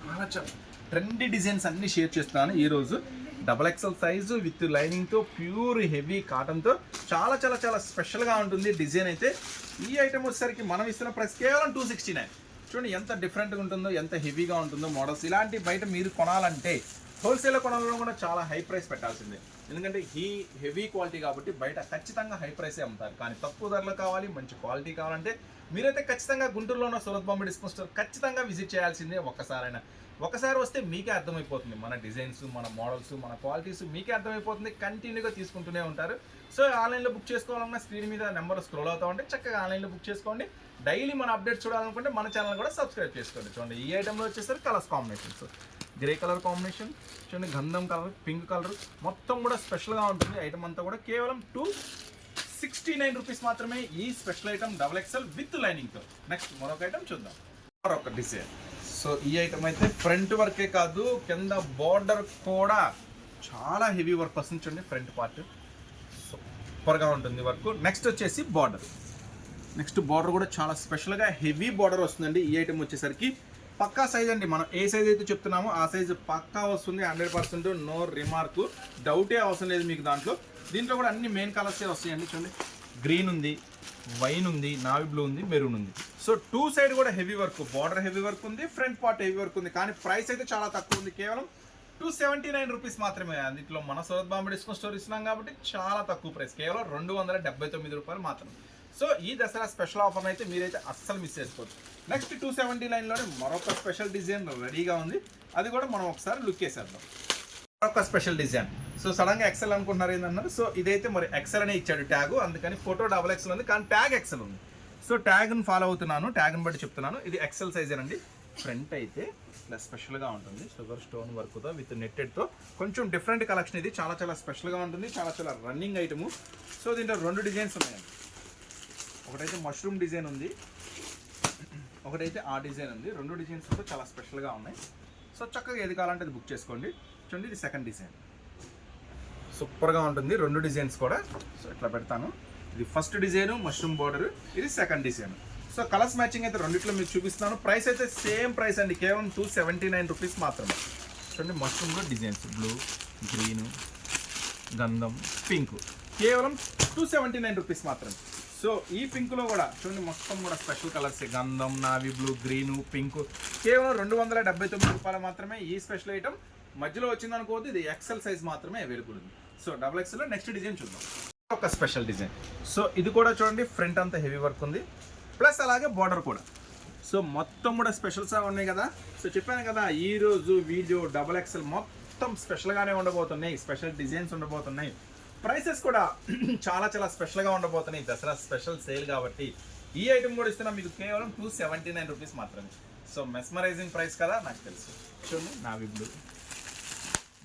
చాలా ట్రెండీ డిజైన్స్ అన్ని షేర్ చేస్తున్నాను ఈరోజు. డబల్ ఎక్స్ఎల్ సైజు విత్ లైనింగ్తో ప్యూర్ హెవీ కాటన్తో చాలా స్పెషల్గా ఉంటుంది డిజైన్ అయితే. ఈ ఐటమ్ వచ్చేసరికి మనం ఇస్తున్న ప్రైస్ కేవలం 269. చూడండి ఎంత డిఫరెంట్గా ఉంటుందో, ఎంత హెవీగా ఉంటుందో మోడల్స్. ఇలాంటి బయట మీరు కొనాలంటే హోల్సేల్లో కొనాలలో కూడా చాలా హై ప్రైస్ పెట్టాల్సిందే, ఎందుకంటే ఈ హెవీ క్వాలిటీ కాబట్టి బయట ఖచ్చితంగా హై ప్రైసే అమ్ముతారు. కానీ తక్కువ ధరలో కావాలి, మంచి క్వాలిటీ కావాలంటే మీరైతే ఖచ్చితంగా గుంటూరులో ఉన్న సూరత్ బాంబే డిస్కౌంట్ స్టోర్ ఖచ్చితంగా విజిట్ చేయాల్సిందే. ఒకసారి వస్తే మీకే అర్థమైపోతుంది. మన డిజైన్స్, మన మోడల్స్, మన క్వాలిటీస్ మీకే అర్థమైపోతుంది. కంటిన్యూగా తీసుకుంటూనే ఉంటారు. సో ఆన్లైన్లో బుక్ చేసుకోవాలన్నా స్క్రీన్ మీద నెంబర్ స్క్రోల్ అవుతూ ఉంటే చక్కగా ఆన్లైన్లో బుక్ చేసుకోండి. డైలీ మన అప్డేట్స్ చూడాలనుకుంటే మన ఛానల్ కూడా సబ్స్క్రైబ్ చేసుకోండి. చూడండి ఈ ఐటెంలో వచ్చేసరికి colours combinations, grey colour combination, చూడండి గంధం కలర్, పింక్ కలర్, మొత్తం కూడా స్పెషల్గా ఉంటుంది. ఐటమ్ అంతా కూడా కేవలం 269 రూపీస్ మాత్రమే. ఈ special item double XL with లైనింగ్తో. నెక్స్ట్ మరొక ఐటమ్ చూద్దాం. మరొక డిజైన్. సో ఈ ఐటమ్ అయితే ఫ్రంట్ వర్కే కాదు, కింద బార్డర్ కూడా చాలా హెవీ వర్క్ వస్తుంది. చూడండి ఫ్రంట్ పార్ట్ సూపర్గా ఉంటుంది వర్క్. నెక్స్ట్ వచ్చేసి బార్డర్ కూడా చాలా స్పెషల్గా హెవీ బార్డర్ వస్తుందండి. ఈ ఐటమ్ వచ్చేసరికి పక్కా సైజ్ అండి. మనం ఏ సైజ్ అయితే చెప్తున్నామో ఆ సైజ్ పక్కా వస్తుంది. 100% నో రిమార్క్, డౌటే అవసరం లేదు మీకు. దీంట్లో కూడా అన్ని మెయిన్ కలర్సే వస్తాయండి. చూడండి గ్రీన్ ఉంది, వైన్ ఉంది, నావీ బ్లూ ఉంది, మెరూన్ ఉంది. సో 2 సైడ్ కూడా heavy work, border heavy work ఉంది, ఫ్రంట్ పార్ట్ హెవీ వర్క్ ఉంది. కానీ ప్రైస్ అయితే చాలా తక్కువ ఉంది, కేవలం 279 రూపీస్ మాత్రమే. అందులో మన సూరత్ బాంబే డిస్కౌంట్ స్టోర్ ఇస్తున్నాం కాబట్టి చాలా తక్కువ ప్రైస్, కేవలం 279 రూపాయలు మాత్రమే. సో ఈ దసరా స్పెషల్ ఆఫర్ అయితే మీరైతే అస్సలు మిస్ చేసుకోవచ్చు. నెక్స్ట్ 279లోనే మరొక స్పెషల్ డిజైన్ రెడీగా ఉంది. అది కూడా మనం ఒకసారి లుక్ వేసేద్దాం. మరొక స్పెషల్ డిజైన్. సో సడన్గా ఎక్సెల్ అనుకుంటున్నారు ఏంటన్నారు. సో ఇదైతే మరి ఎక్సెల్ అనే ఇచ్చాడు ట్యాగ్, అందుకని ఫోటో డబల్ ఎక్సెల్ ఉంది కానీ ట్యాగ్ ఎక్సెల్ ఉంది. సో ట్యాగ్ని ఫాలో అవుతున్నాను, ట్యాగ్ని బట్టి చెప్తున్నాను. ఇది ఎక్సెల్ సైజేనండి. ఫ్రంట్ అయితే ఇలా స్పెషల్గా ఉంటుంది, షుగర్ స్టోన్ వర్క్తో విత్ నెట్టెడ్తో. కొంచెం డిఫరెంట్ కలెక్షన్ ఇది, చాలా స్పెషల్గా ఉంటుంది, చాలా రన్నింగ్ ఐటము. సో దీంట్లో 2 డిజైన్స్ ఉన్నాయండి. ఒకటైతే మష్రూమ్ డిజైన్ ఉంది, ఒకటైతే ఆ డిజైన్ ఉంది. 2 డిజైన్స్ కూడా చాలా స్పెషల్గా ఉన్నాయి. సో చక్కగా ఏది కావాలంటే అది బుక్ చేసుకోండి. చూడండి ఇది సెకండ్ డిజైన్, సూపర్గా ఉంటుంది. 2 డిజైన్స్ కూడా. సో ఇట్లా పెడతాను. ఇది ఫస్ట్ డిజైన్ మష్రూమ్ బోర్డర్, ఇది second design. So colours matching అయితే రెండిట్లో మీకు చూపిస్తున్నాను. ప్రైస్ అయితే సేమ్ ప్రైస్ అండి, కేవలం 279 రూపీస్ మాత్రమే. చూడండి మష్రూమ్లో డిజైన్స్ బ్లూ, గ్రీను, గంధం, పింక్, కేవలం 279 రూపీస్ మాత్రమే. సో ఈ పింక్లో కూడా చూడండి, మొత్తం కూడా స్పెషల్ కలర్స్, గంధం, నావీ బ్లూ, గ్రీను, పింక్. కేవలం 279 రూపాయలు మాత్రమే ఈ స్పెషల్ ఐటమ్. మధ్యలో వచ్చింది అనుకోవద్దు, ఇది ఎక్సెల్ సైజ్ మాత్రమే అవైలబుల్ ఉంది. సో XXL లో నెక్స్ట్ డిజైన్ చూద్దాం. ఒక స్పెషల్ డిజైన్. సో ఇది కూడా చూడండి, ఫ్రంట్ అంతా హెవీ వర్క్ ఉంది, ప్లస్ అలాగే బార్డర్ కూడా. సో మొత్తం కూడా స్పెషల్స్ ఉన్నాయి కదా. సో చెప్పాను కదా, ఈరోజు వీడియో XXL మొత్తం స్పెషల్గానే ఉండబోతున్నాయి, స్పెషల్ డిజైన్స్ ఉండబోతున్నాయి. ప్రైసెస్ కూడా చాలా చాలా స్పెషల్గా ఉండబోతున్నాయి. దసరా స్పెషల్ సేల్ కాబట్టి ఈ ఐటమ్ కూడా ఇస్తున్నా మీకు కేవలం 279 రూపీస్ మాత్రమే. సో మెస్మరైజింగ్ ప్రైస్ కదా, నాకు తెలుసు. చూడండి, navy blue,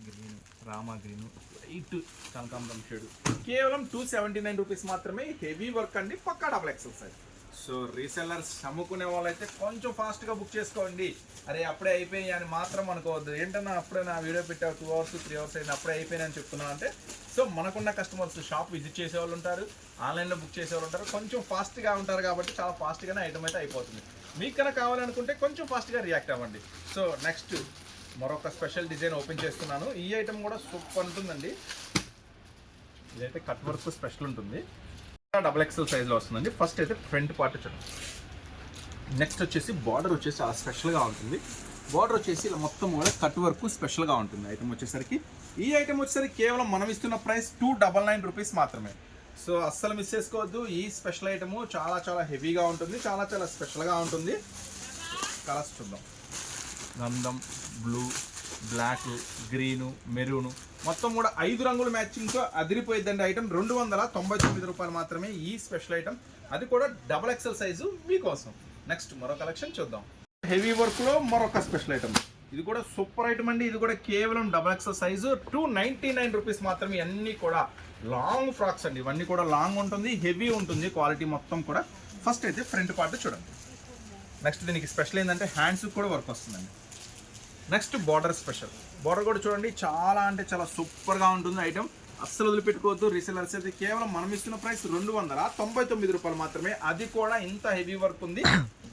green, Rama green, white కనకాంబరం షేడ్, కేవలం 279 రూపీస్ మాత్రమే. హెవీ వర్క్ అండి, పక్కా XXL సైజ్. సో రీసెల్లర్స్ అమ్ముకునే వాళ్ళైతే కొంచెం ఫాస్ట్గా బుక్ చేసుకోండి. అరే అప్పుడే అయిపోయి అని మాత్రం అనుకోవద్దు. ఏంటన్నా అప్పుడే నా వీడియో పెట్టావు 2 hours 3 hours అయింది అప్పుడే అయిపోయినా అని చెప్తున్నా అంటే, సో మనకున్న కస్టమర్స్ షాప్ విజిట్ చేసే వాళ్ళు ఉంటారు, ఆన్లైన్లో బుక్ చేసే వాళ్ళు ఉంటారు, కొంచెం ఫాస్ట్గా ఉంటారు కాబట్టి చాలా ఫాస్ట్గానే ఐటమ్ అయితే అయిపోతుంది. మీకు కన్నా కావాలనుకుంటే కొంచెం ఫాస్ట్గా రియాక్ట్ అవ్వండి. సో నెక్స్ట్ మరొక స్పెషల్ డిజైన్ ఓపెన్ చేస్తున్నాను. ఈ ఐటమ్ కూడా సూపర్ ఉంటుందండి. ఇదైతే కట్ వర్క్ స్పెషల్ ఉంటుంది, XXL సైజ్లో వస్తుందండి. ఫస్ట్ అయితే ఫ్రంట్ పార్ట్ చూడండి. నెక్స్ట్ వచ్చేసి బార్డర్ వచ్చేసి చాలా స్పెషల్గా ఉంటుంది. బార్డర్ వచ్చేసి ఇలా మొత్తం కూడా కట్ వర్క్ స్పెషల్గా ఉంటుంది. ఐటమ్ వచ్చేసరికి ఈ ఐటమ్ వచ్చేసరికి కేవలం మనం ఇస్తున్న ప్రైస్ 299 రూపీస్ మాత్రమే. సో అస్సలు మిస్ చేసుకోవద్దు. ఈ స్పెషల్ ఐటము చాలా చాలా హెవీగా ఉంటుంది, చాలా చాలా స్పెషల్గా ఉంటుంది. కలర్స్ చూద్దాం. గంధం, బ్లూ, బ్లాక్, గ్రీను, మెరూను, మొత్తం కూడా 5 రంగుల మ్యాచింగ్తో అదిరిపోయిద్దండి ఐటమ్. 299 రూపాయలు మాత్రమే ఈ స్పెషల్ ఐటమ్, అది కూడా XXL సైజు మీకోసం. నెక్స్ట్ మరో కలెక్షన్ చూద్దాం. హెవీ వర్క్లో మరొక స్పెషల్ ఐటమ్. ఇది కూడా సూపర్ ఐటమ్ అండి. ఇది కూడా కేవలం XXL సైజు 299 రూపీస్ మాత్రమే. అన్నీ కూడా లాంగ్ ఫ్రాక్స్ అండి, ఇవన్నీ కూడా లాంగ్ ఉంటుంది, హెవీ ఉంటుంది క్వాలిటీ మొత్తం కూడా. ఫస్ట్ అయితే ఫ్రంట్ పార్ట్ చూడండి. నెక్స్ట్ దీనికి స్పెషల్ ఏంటంటే హ్యాండ్స్ కూడా వర్క్ వస్తుందండి. Next border special. బార్డర్ కూడా చూడండి, చాలా అంటే చాలా సూపర్గా ఉంటుంది ఐటమ్. అస్సలు వదిలిపెట్టుకోవద్దు. రీసెలర్స్ అయితే కేవలం మనం ఇస్తున్న ప్రైస్ 299 రూపాయలు మాత్రమే. అది కూడా ఇంత హెవీ వర్క్ ఉంది,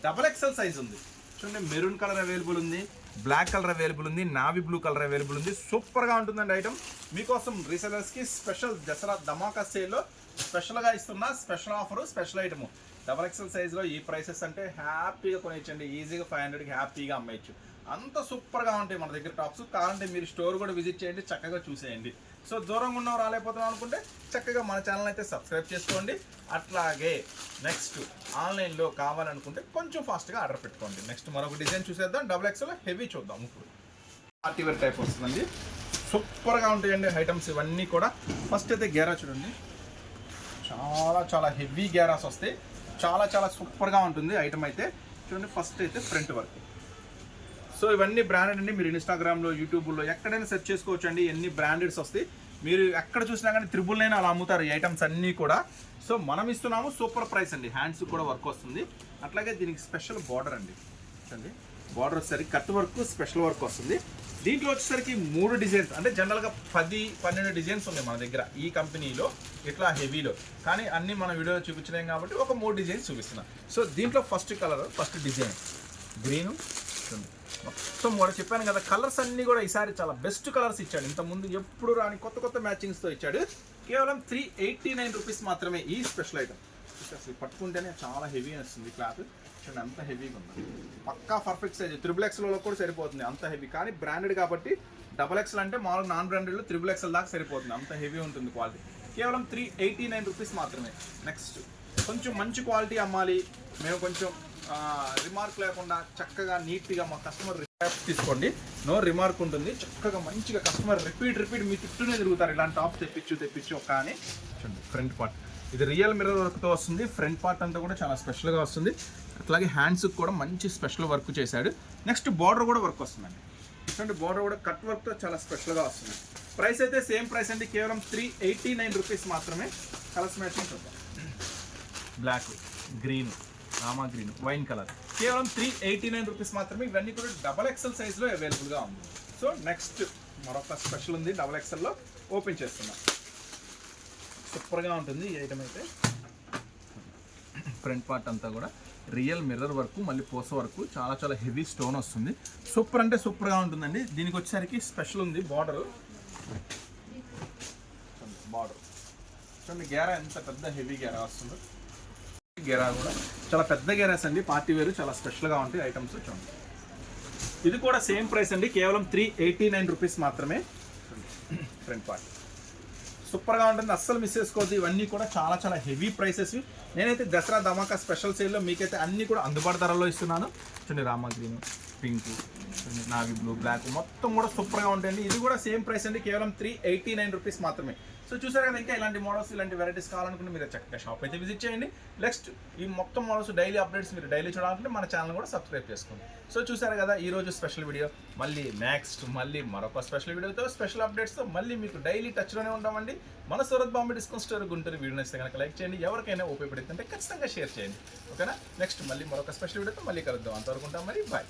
XXL సైజ్ ఉంది. చూడండి, మెరూన్ కలర్ అవైలబుల్ ఉంది, బ్లాక్ కలర్ అవైలబుల్ ఉంది, నావీ బ్లూ కలర్ అవైలబుల్ ఉంది. సూపర్గా ఉంటుందండి ఐటమ్. మీకోసం రీసెలర్స్కి స్పెషల్ దసరా ధమాకా సేల్లో స్పెషల్గా ఇస్తున్న special offer, special item. XXL సైజ్లో ఈ ప్రైసెస్ అంటే హ్యాపీగా కొనిచ్చండి. ఈజీగా 500కి హ్యాపీగా అమ్మేయచ్చు. అంత సూపర్గా ఉంటాయి మన దగ్గర టాప్స్. కావాలంటే మీరు స్టోర్ కూడా విజిట్ చేయండి, చక్కగా చూసేయండి. సో దూరంగా ఉన్నవారు రాలేకపోతున్నాం అనుకుంటే చక్కగా మన ఛానల్ అయితే సబ్స్క్రైబ్ చేసుకోండి. అట్లాగే నెక్స్ట్ ఆన్లైన్లో కావాలనుకుంటే కొంచెం ఫాస్ట్గా ఆర్డర్ పెట్టుకోండి. నెక్స్ట్ మరొక డిజైన్ చూసేద్దాం. XXL హెవీ చూద్దాం. ఇప్పుడు పార్టీవేర్ టైప్ వస్తుందండి, సూపర్గా ఉంటాయండి ఐటమ్స్ ఇవన్నీ కూడా. ఫస్ట్ అయితే గేరా చూడండి, చాలా చాలా హెవీ గేరాస్ వస్తాయి, చాలా చాలా సూపర్గా ఉంటుంది ఐటమ్ అయితే. చూడండి, ఫస్ట్ అయితే ఫ్రంట్ వర్క్. సో ఇవన్నీ బ్రాండెడ్ అండి. మీరు ఇన్స్టాగ్రామ్లో, యూట్యూబ్లో ఎక్కడైనా సెర్చ్ చేసుకోవచ్చు అండి. ఎన్ని బ్రాండెడ్స్ వస్తాయి, మీరు ఎక్కడ చూసినా కానీ 999 అలా అమ్ముతారు ఈ ఐటమ్స్ అన్నీ కూడా. సో మనం ఇస్తున్నాము సూపర్ ప్రైస్ అండి. హ్యాండ్స్ కూడా వర్క్ వస్తుంది. అట్లాగే దీనికి స్పెషల్ బార్డర్ అండి. చూడండి, బార్డర్ వచ్చేసరికి కట్ వర్క్ స్పెషల్ వర్క్ వస్తుంది. దీంట్లో వచ్చేసరికి 3 డిజైన్స్, అంటే జనరల్గా 10-12 డిజైన్స్ ఉన్నాయి మన దగ్గర ఈ కంపెనీలో ఇట్లా హెవీలో. కానీ అన్నీ మన వీడియోలో చూపించలేం కాబట్టి ఒక 3 డిజైన్స్ చూపిస్తున్నాం. సో దీంట్లో first colour, first design green. మొత్తం కూడా చెప్పాను కదా, కలర్స్ అన్నీ కూడా ఈసారి చాలా బెస్ట్ కలర్స్ ఇచ్చాడు. ఇంతకుముందు ఎప్పుడు రాని కొత్త కొత్త మ్యాచింగ్స్తో ఇచ్చాడు. కేవలం 389 రూపీస్ మాత్రమే ఈ స్పెషల్ ఐటమ్. అసలు పట్టుకుంటేనే చాలా హెవీ వస్తుంది క్లాత్. చూడండి, అంత హెవీగా ఉంది, పక్కా పర్ఫెక్ట్ సైజ్. XXL కూడా సరిపోతుంది, అంత హెవీ. కానీ బ్రాండెడ్ కాబట్టి XXL అంటే మామూలు నాన్ బ్రాండెడ్లో XXL దాకా సరిపోతుంది, అంత హెవీ ఉంటుంది క్వాలిటీ. కేవలం 389 రూపీస్ మాత్రమే. నెక్స్ట్ కొంచెం మంచి క్వాలిటీ అమ్మాలి, మేము కొంచెం రిమార్క్ లేకుండా చక్కగా నీట్గా మా కస్టమర్ తీసుకోండి. నో రిమార్క్ ఉంటుంది, చక్కగా మంచిగా కస్టమర్ రిపీట్ మీ చుట్టూనే తిరుగుతారు. ఇలాంటి టాప్స్ తెప్పించు ఒక. కానీ చూడండి, ఫ్రంట్ పార్ట్ ఇది రియల్ మిర్రర్ వర్క్తో వస్తుంది. ఫ్రంట్ పార్ట్ అంతా కూడా చాలా స్పెషల్గా వస్తుంది. అట్లాగే హ్యాండ్స్కి కూడా మంచి స్పెషల్ వర్క్ చేశాడు. నెక్స్ట్ బార్డర్ కూడా వర్క్ వస్తుందండి. చూడండి, బార్డర్ కూడా కట్ వర్క్తో చాలా స్పెషల్గా వస్తుంది. ప్రైస్ అయితే సేమ్ ప్రైస్ అండి, కేవలం 389 రూపీస్ మాత్రమే. కలర్స్ మ్యాచింగ్ చూద్దాం. Black, green, Rama green, wine colour, కేవలం 389 రూపీస్ మాత్రమే. ఇవన్నీ కూడా XXL సైజ్లో అవైలబుల్గా ఉంది. సో నెక్స్ట్ మరొక స్పెషల్ ఉంది, XXLలో ఓపెన్ చేస్తున్నాం. సూపర్గా ఉంటుంది ఈ ఐటమ్ అయితే. ఫ్రంట్ పార్ట్ అంతా కూడా రియల్ మిర్రర్ వర్క్, మళ్ళీ పోస వర్క్, చాలా చాలా హెవీ స్టోన్ వస్తుంది. సూపర్ అంటే సూపర్గా ఉంటుందండి. దీనికి వచ్చేసరికి స్పెషల్ ఉంది బార్డర్. చూడండి, గేరా ఎంత పెద్ద హెవీ గేరా వస్తుందో. గెరా కూడా చాలా పెద్ద గెరాస్ అండి, పార్టీ వేరు, చాలా స్పెషల్గా ఉంటాయి ఐటమ్స్. చూడండి, ఇది కూడా సేమ్ ప్రైస్ అండి, కేవలం 389 రూపీస్ మాత్రమే. ఫ్రంట్ పార్ట్ సూపర్గా ఉంటుంది, అస్సలు మిస్ చేసుకోవద్దు. ఇవన్నీ కూడా చాలా చాలా హెవీ ప్రైసెస్. నేనైతే దసరా ధమాకా స్పెషల్ సేల్లో మీకైతే అన్నీ కూడా అందుబాటు ధరల్లో ఇస్తున్నాను. చూడండి, Rama green, pink, navy blue, black మొత్తం కూడా సూపర్గా ఉంటాయండి. ఇది కూడా సేమ్ ప్రైస్ అండి, కేవలం 389 రూపీస్ మాత్రమే. సో చూసారు కదా, ఇంకా ఇలాంటి మోడల్స్, ఇలాంటి వెరైటీస్ కావాలనుకుంటే మీరు చక్కగా షాప్ అయితే విజిట్ చేయండి. నెక్స్ట్ ఈ మొత్తం మోడల్స్ డైలీ అప్డేట్స్ మీరు డైలీ చూడాలంటే మన ఛానల్ కూడా సబ్స్క్రైబ్ చేసుకోండి. సో చూసారు కదా, ఈరోజు స్పెషల్ వీడియో. మళ్ళీ నెక్స్ట్ మరొక స్పెషల్ వీడియోతో, స్పెషల్ అప్డేట్స్తో మళ్ళీ మీకు డైలీ టచ్లోనే ఉంటామండి. మన Surat Bombay discount store Guntur video నచ్చితే కనుక లైక్ చేయండి, ఎవరికైనా ఉపయోగపడుతుంటే ఖచ్చితంగా షేర్ చేయండి. ఓకేనా, నెక్స్ట్ మళ్ళీ మరొక స్పెషల్ వీడియోతో మళ్ళీ కలుద్దాం. అంతవరకు ఉంటాం మరి, బాయ్.